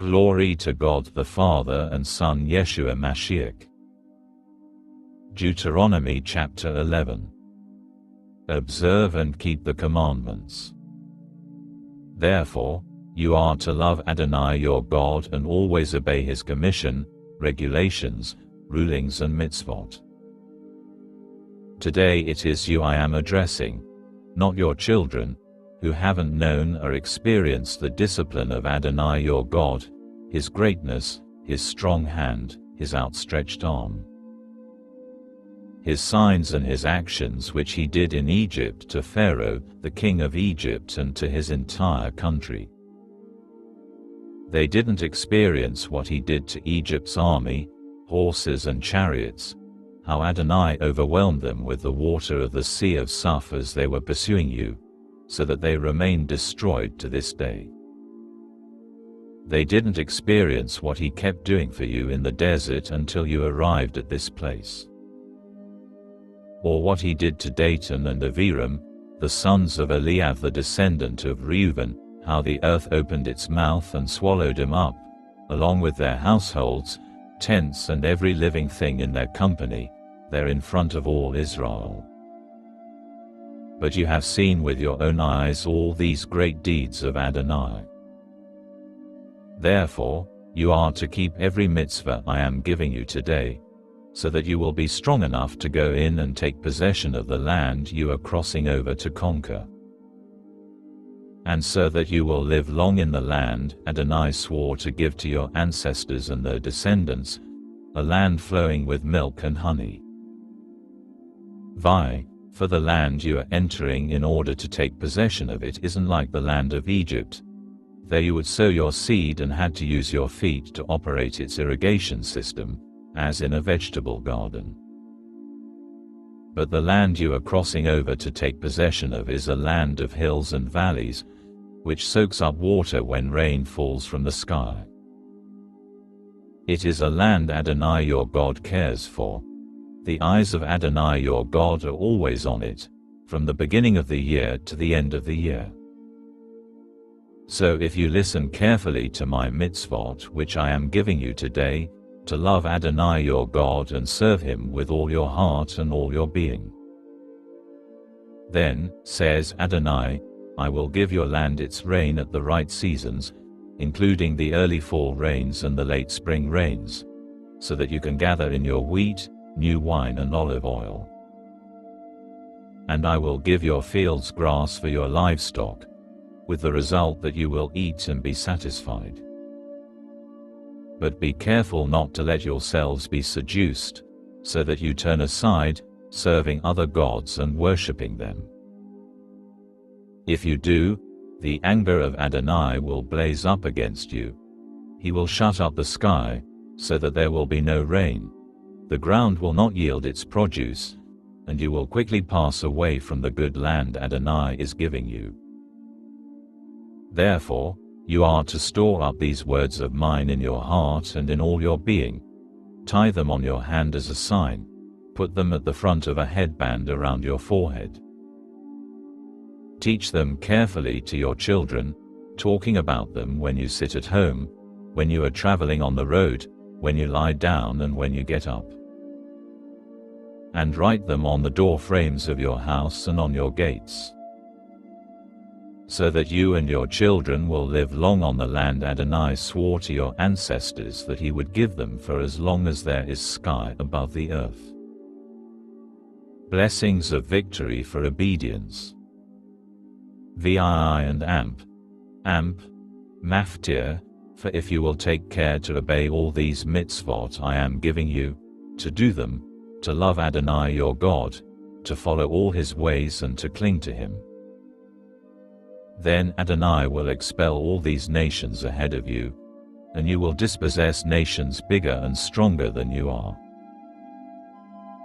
Glory to God the Father and Son Yeshua Mashiach. Deuteronomy chapter 11. Observe and keep the commandments. Therefore, you are to love Adonai your God and always obey his commission, regulations, rulings and mitzvot. Today it is you I am addressing, not your children, who haven't known or experienced the discipline of Adonai your God, his greatness, his strong hand, his outstretched arm, his signs and his actions which he did in Egypt to Pharaoh, the king of Egypt, and to his entire country. They didn't experience what he did to Egypt's army, horses and chariots, how Adonai overwhelmed them with the water of the Sea of Suf as they were pursuing you, so that they remain destroyed to this day. They didn't experience what he kept doing for you in the desert until you arrived at this place, or what he did to Datan and Aviram, the sons of Eli'av the descendant of Reuben, how the earth opened its mouth and swallowed him up, along with their households, tents and every living thing in their company, there in front of all Israel. But you have seen with your own eyes all these great deeds of Adonai. Therefore, you are to keep every mitzvah I am giving you today, so that you will be strong enough to go in and take possession of the land you are crossing over to conquer, and so that you will live long in the land Adonai swore to give to your ancestors and their descendants, a land flowing with milk and honey. For the land you are entering in order to take possession of it isn't like the land of Egypt. There you would sow your seed and had to use your feet to operate its irrigation system, as in a vegetable garden. But the land you are crossing over to take possession of is a land of hills and valleys, which soaks up water when rain falls from the sky. It is a land Adonai your God cares for. The eyes of Adonai your God are always on it, from the beginning of the year to the end of the year. So if you listen carefully to my mitzvot which I am giving you today, to love Adonai your God and serve him with all your heart and all your being, then, says Adonai, I will give your land its rain at the right seasons, including the early fall rains and the late spring rains, so that you can gather in your wheat, new wine and olive oil. And I will give your fields grass for your livestock, with the result that you will eat and be satisfied. But be careful not to let yourselves be seduced, so that you turn aside, serving other gods and worshipping them. If you do, the anger of Adonai will blaze up against you. He will shut up the sky, so that there will be no rain. The ground will not yield its produce, and you will quickly pass away from the good land Adonai is giving you. Therefore, you are to store up these words of mine in your heart and in all your being. Tie them on your hand as a sign. Put them at the front of a headband around your forehead. Teach them carefully to your children, talking about them when you sit at home, when you are traveling on the road, when you lie down and when you get up. And write them on the door frames of your house and on your gates, so that you and your children will live long on the land Adonai swore to your ancestors that he would give them for as long as there is sky above the earth. Blessings of victory for obedience. Vi and Amp, Maftir, for if you will take care to obey all these mitzvot I am giving you, to do them, to love Adonai your God, to follow all his ways and to cling to him, then Adonai will expel all these nations ahead of you, and you will dispossess nations bigger and stronger than you are.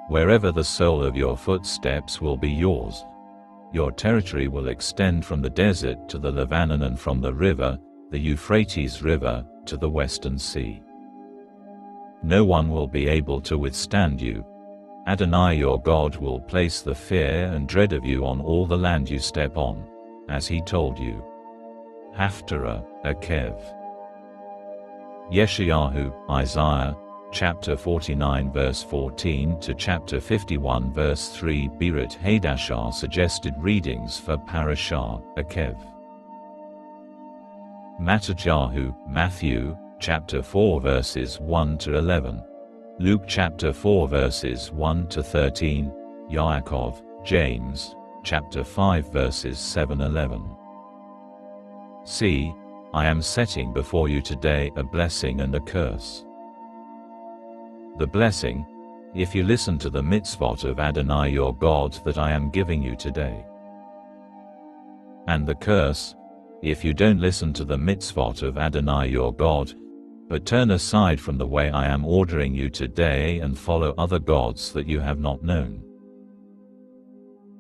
Wherever the sole of your footsteps will be yours. Your territory will extend from the desert to the Lebanon and from the river, the Euphrates River, to the western sea. No one will be able to withstand you. Adonai your God will place the fear and dread of you on all the land you step on, as he told you. Haftarah, Akev. Yeshayahu, Isaiah, chapter 49 verse 14 to chapter 51 verse 3. Berit Hadashah suggested readings for Parashah Akev. Mattatyahu, Matthew, chapter 4 verses 1 to 11. Luke chapter 4 verses 1 to 13. Yaakov, James, chapter 5 verses 7-11. See, I am setting before you today a blessing and a curse. The blessing, if you listen to the mitzvot of Adonai your God that I am giving you today. And the curse, if you don't listen to the mitzvot of Adonai your God, but turn aside from the way I am ordering you today and follow other gods that you have not known.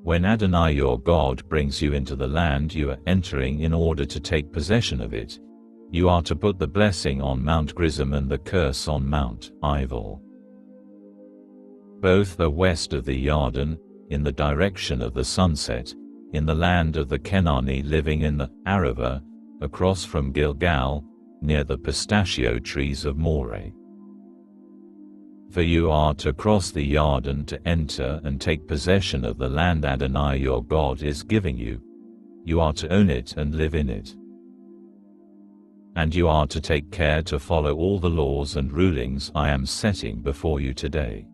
When Adonai your God brings you into the land you are entering in order to take possession of it, you are to put the blessing on Mount Gerizim and the curse on Mount Ival. Both are west of the Yarden, in the direction of the sunset, in the land of the Kenani living in the Arava, across from Gilgal, near the pistachio trees of Moreh. For you are to cross the Yarden to enter and take possession of the land Adonai your God is giving you. You are to own it and live in it. And you are to take care to follow all the laws and rulings I am setting before you today.